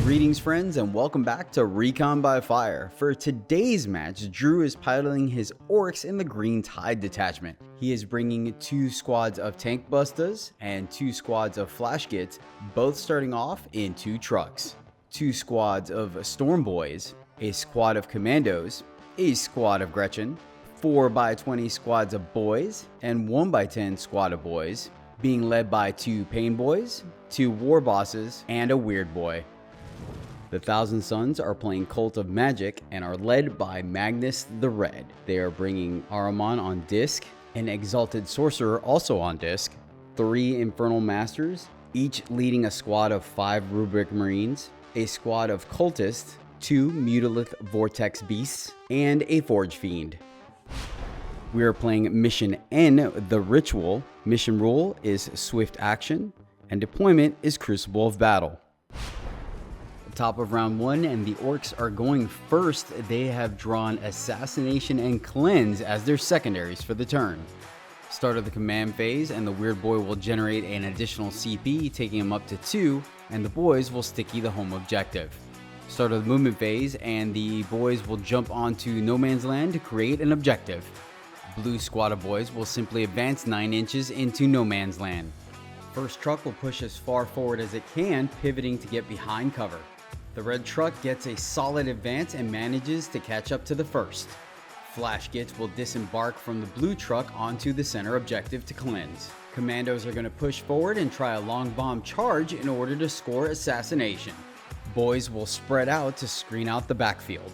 Greetings friends and welcome back to Recon by Fire. For today's match, Drew is piloting his Orks in the Green Tide detachment. He is bringing 2 squads of tank bustas and 2 squads of flash gits, both starting off in 2 trucks. 2 squads of Storm Boys, a squad of commandos, a squad of Gretchen, 4x20 squads of boys, and 1x10 squad of boys, being led by 2 Painboys, 2 Warbosses, and a Weirdboy. The Thousand Sons are playing Cult of Magic and are led by Magnus the Red. They are bringing Ahriman on disc, an Exalted Sorcerer also on disc, 3 Infernal Masters, each leading a squad of 5 Rubric Marines, a squad of Cultists, 2 Mutalith Vortex Beasts, and a Forge Fiend. We are playing Mission N, the Ritual. Mission rule is Swift Action, and deployment is Crucible of Battle. Top of round 1 and the Orks are going first. They have drawn Assassination and Cleanse as their secondaries for the turn. Start of the command phase and the Weirdboy will generate an additional CP, taking him up to 2, and the boys will sticky the home objective. Start of the movement phase and the boys will jump onto no man's land to create an objective. Blue squad of boys will simply advance 9 inches into no man's land. First truck will push as far forward as it can, pivoting to get behind cover. The red truck gets a solid advance and manages to catch up to the first. Flash Gits will disembark from the blue truck onto the center objective to cleanse. Commandos are going to push forward and try a long bomb charge in order to score assassination. Boys will spread out to screen out the backfield.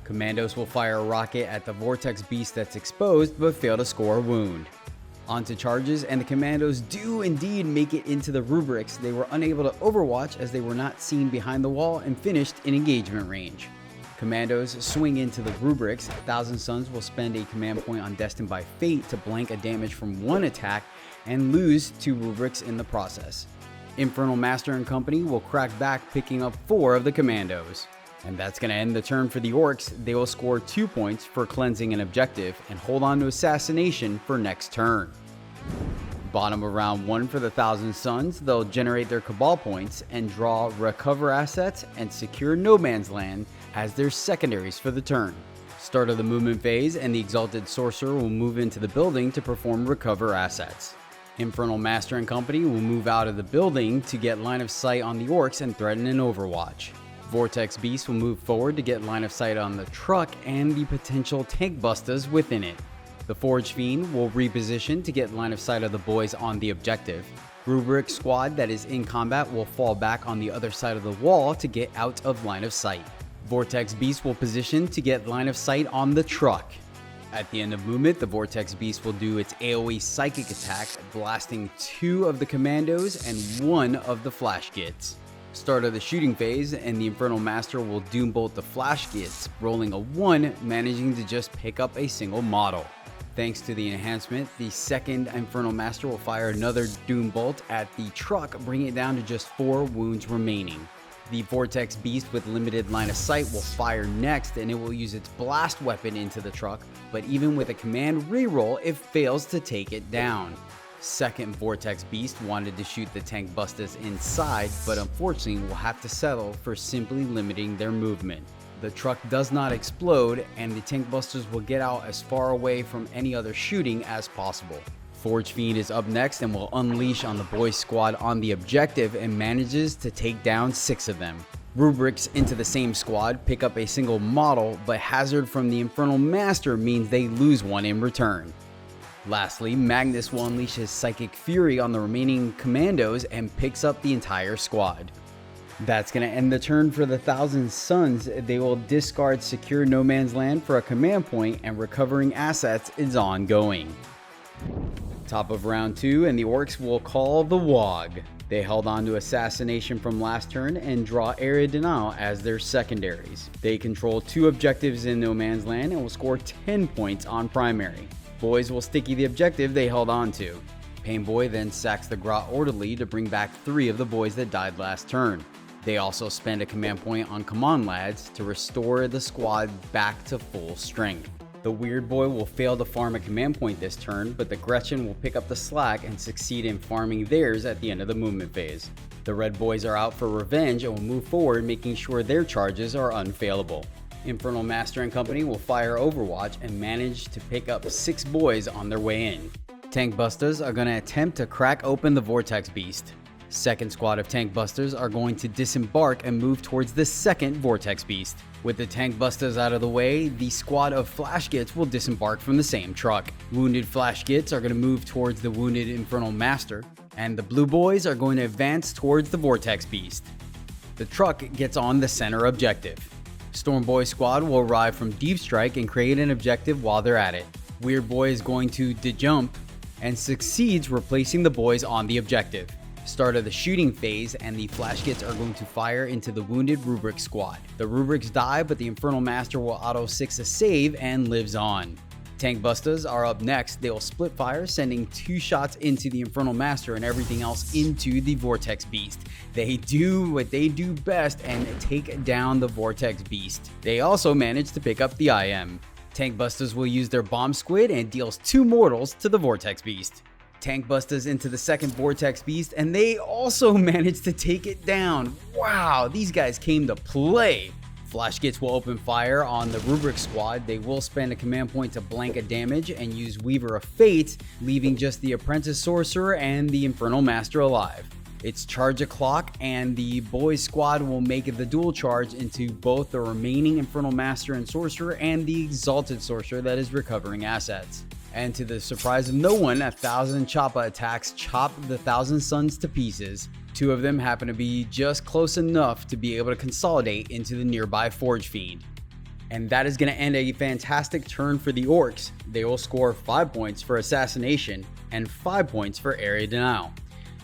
Commandos will fire a rocket at the Vortex Beast that's exposed but fail to score a wound. Onto charges, and the commandos do indeed make it into the rubrics. They were unable to overwatch as they were not seen behind the wall and finished in engagement range. Commandos swing into the rubrics. Thousand Sons will spend a command point on Destined by Fate to blank a damage from 1 attack and lose 2 rubrics in the process. Infernal Master and company will crack back, picking up 4 of the commandos. And that's going to end the turn for the Orks. They will score 2 points for cleansing an objective and hold on to assassination for next turn. Bottom of round 1 for the Thousand Sons, they'll generate their Cabal points and draw recover assets and secure no man's land as their secondaries for the turn. Start of the movement phase and the Exalted Sorcerer will move into the building to perform recover assets. Infernal Master and company will move out of the building to get line of sight on the Orks and threaten an overwatch. Vortex Beast will move forward to get line of sight on the truck and the potential tank bustas within it. The Forge Fiend will reposition to get line of sight of the boys on the objective. Rubric squad that is in combat will fall back on the other side of the wall to get out of line of sight. Vortex Beast will position to get line of sight on the truck. At the end of movement, the Vortex Beast will do its AoE psychic attack, blasting 2 of the commandos and 1 of the flash gits. Start of the shooting phase and the Infernal Master will doom bolt the flash gits, rolling a 1, managing to just pick up a single model. Thanks to the enhancement, the second Infernal Master will fire another doom bolt at the truck, bringing it down to just 4 wounds remaining. The Vortex Beast with limited line of sight will fire next and it will use its blast weapon into the truck, but even with a command reroll, it fails to take it down. Second Vortex Beast wanted to shoot the tank bustas inside, but unfortunately will have to settle for simply limiting their movement. The truck does not explode and the tank busters will get out as far away from any other shooting as possible. Forge Fiend is up next and will unleash on the boys squad on the objective and manages to take down 6 of them. Rubrics into the same squad pick up a single model, but hazard from the Infernal Master means they lose 1 in return. Lastly, Magnus will unleash his Psychic Fury on the remaining commandos and picks up the entire squad. That's going to end the turn for the Thousand Sons. They will discard Secure No Man's Land for a command point and recovering assets is ongoing. Top of round 2 and the Orks will call the Wog. They held on to Assassination from last turn and draw Area Denial as their secondaries. They control 2 objectives in No Man's Land and will score 10 points on primary. Boys will sticky the objective they held on to. Painboy then sacks the Grot Orderly to bring back 3 of the boys that died last turn. They also spend a command point on Come On Lads to restore the squad back to full strength. The Weirdboy will fail to farm a command point this turn, but the Gretchen will pick up the slack and succeed in farming theirs at the end of the movement phase. The red boys are out for revenge and will move forward, making sure their charges are unfailable. Infernal Master and company will fire Overwatch and manage to pick up 6 boys on their way in. Tank Busters are going to attempt to crack open the Vortex Beast. Second squad of Tank Busters are going to disembark and move towards the second Vortex Beast. With the Tank Busters out of the way, the squad of Flash Gits will disembark from the same truck. Wounded Flash Gits are going to move towards the wounded Infernal Master, and the blue boys are going to advance towards the Vortex Beast. The truck gets on the center objective. Stormboy squad will arrive from Deep Strike and create an objective while they're at it. Weirdboy is going to de-jump and succeeds replacing the boys on the objective. Start of the shooting phase, and the Flash Gits are going to fire into the wounded Rubric squad. The Rubrics die, but the Infernal Master will auto 6 a save and lives on. Tank Busters are up next. They will split fire, sending 2 shots into the Infernal Master and everything else into the Vortex Beast. They do what they do best and take down the Vortex Beast. They also manage to pick up the IM. Tank Busters will use their Bomb Squid and deals 2 mortals to the Vortex Beast. Tank Busters into the second Vortex Beast, and they also managed to take it down. Wow, these guys came to play. Flash Gits will open fire on the Rubric squad. They will spend a command point to blank a damage and use Weaver of Fate, leaving just the Apprentice Sorcerer and the Infernal Master alive. It's charge o'clock, and the Boys squad will make the dual charge into both the remaining Infernal Master and Sorcerer and the Exalted Sorcerer that is recovering assets. And to the surprise of no one, 1,000 Choppa attacks chop the 1,000 Suns to pieces. 2 of them happen to be just close enough to be able to consolidate into the nearby Forge Fiend. And that is going to end a fantastic turn for the Orks. They will score 5 points for Assassination and 5 points for Area Denial.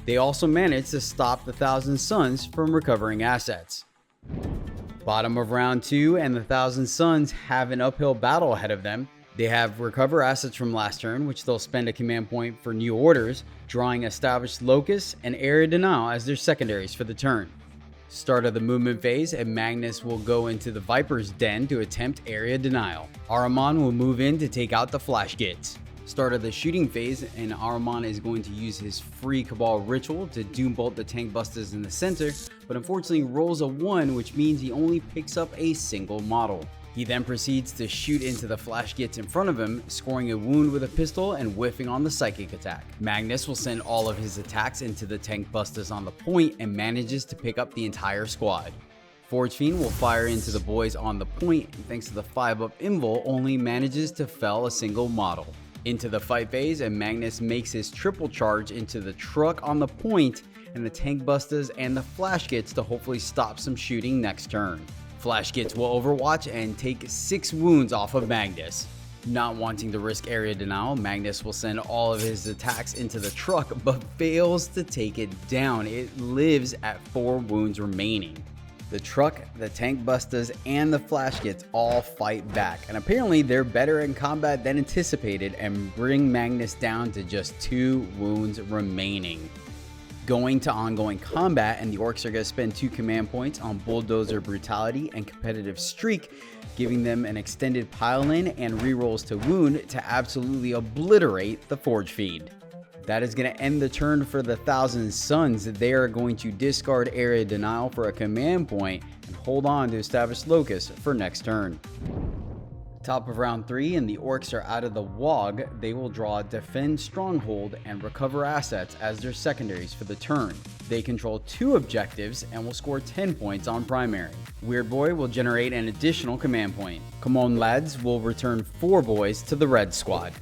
They also managed to stop the 1,000 Suns from recovering assets. Bottom of round 2, and the 1,000 Suns have an uphill battle ahead of them. They have recover assets from last turn, which they'll spend a command point for new orders, drawing established Locus and Area Denial as their secondaries for the turn. Start of the movement phase, and Magnus will go into the Viper's Den to attempt Area Denial. Ahriman will move in to take out the Flash Gits. Start of the shooting phase, and Ahriman is going to use his free Cabal ritual to doombolt the Tank Busters in the center, but unfortunately rolls a 1, which means he only picks up a single model. He then proceeds to shoot into the Flash Gits in front of him, scoring a wound with a pistol and whiffing on the psychic attack. Magnus will send all of his attacks into the Tank Busters on the point and manages to pick up the entire squad. Forge Fiend will fire into the boys on the point, and thanks to the 5-up invul, only manages to fell a single model. Into the fight phase, and Magnus makes his triple charge into the truck on the point and the Tank Busters and the Flash Gits to hopefully stop some shooting next turn. Flash Gits will overwatch and take 6 wounds off of Magnus. Not wanting to risk Area Denial, Magnus will send all of his attacks into the truck but fails to take it down. It lives at 4 wounds remaining. The truck, the Tank Busters, and the Flash Gits all fight back, and apparently they're better in combat than anticipated and bring Magnus down to just 2 wounds remaining. Going to ongoing combat, and the Orks are going to spend 2 command points on Bulldozer Brutality and Competitive Streak, giving them an extended pile-in and rerolls to wound to absolutely obliterate the Forge Fiend. That is going to end the turn for the 1,000 Suns. They are going to discard Area Denial for a command point and hold on to establish Locus for next turn. Top of round 3, and the Orks are out of the WOG. They will draw Defend Stronghold and recover assets as their secondaries for the turn. They control 2 objectives and will score 10 points on primary. Weirdboy will generate an additional command point. Come On Lads will return 4 boys to the red squad.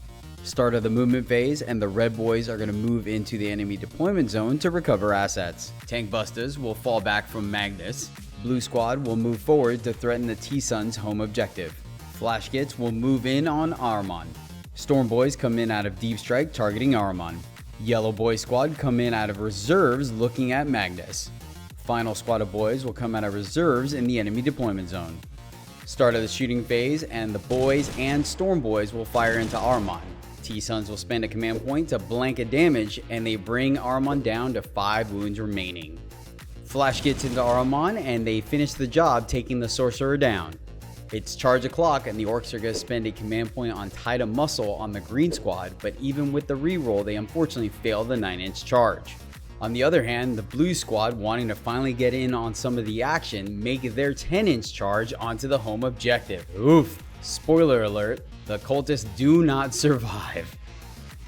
Start of the movement phase, and the red boys are going to move into the enemy deployment zone to recover assets. Tank Busters will fall back from Magnus. Blue squad will move forward to threaten the T-Sun's home objective. Flash Gits will move in on Ahriman. Storm Boys come in out of Deep Strike targeting Ahriman. Yellow Boy squad come in out of reserves looking at Magnus. Final squad of boys will come out of reserves in the enemy deployment zone. Start of the shooting phase, and the boys and Storm Boys will fire into Ahriman. T-Suns will spend a command point to blanket damage, and they bring Ahriman down to 5 wounds remaining. Flash Gits into Ahriman, and they finish the job taking the Sorcerer down. It's charge o'clock, and the Orks are going to spend a command point on Tide of Muscle on the green squad, but even with the reroll, they unfortunately fail the 9-inch charge. On the other hand, the blue squad, wanting to finally get in on some of the action, make their 10-inch charge onto the home objective. Oof! Spoiler alert, the cultists do not survive.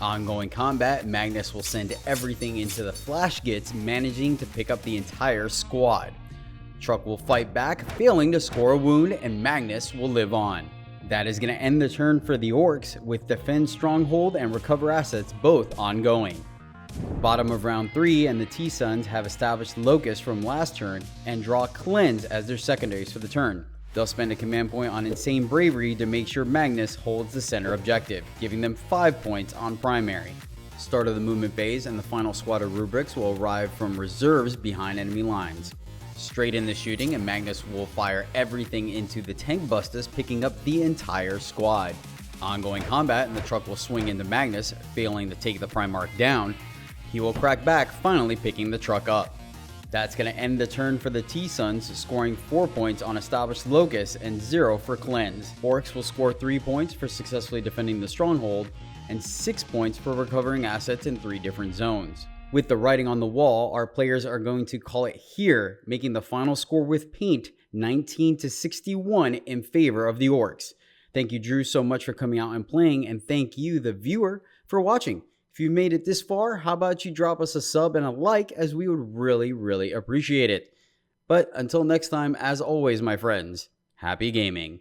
Ongoing combat, Magnus will send everything into the flash gits, managing to pick up the entire squad. Truck will fight back, failing to score a wound, and Magnus will live on. That is going to end the turn for the Orks, with Defend Stronghold and Recover Assets both ongoing. Bottom of round 3, and the T-Suns have established Locust from last turn and draw Cleanse as their secondaries for the turn. They'll spend a command point on Insane Bravery to make sure Magnus holds the center objective, giving them 5 points on primary. Start of the movement phase, and the final squad of rubrics will arrive from reserves behind enemy lines. Straight in the shooting, and Magnus will fire everything into the tank busters, picking up the entire squad. Ongoing combat, and the truck will swing into Magnus, failing to take the Primarch down. He will crack back, finally picking the truck up. That's going to end the turn for the T-Suns, scoring 4 points on established Locust and 0 for Cleanse. Orks will score 3 points for successfully defending the stronghold, and 6 points for recovering assets in 3 different zones. With the writing on the wall, our players are going to call it here, making the final score with paint 19-61 in favor of the Orks. Thank you, Drew, so much for coming out and playing, and thank you, the viewer, for watching. If you made it this far, how about you drop us a sub and a like, as we would really appreciate it. But until next time, as always, my friends, happy gaming.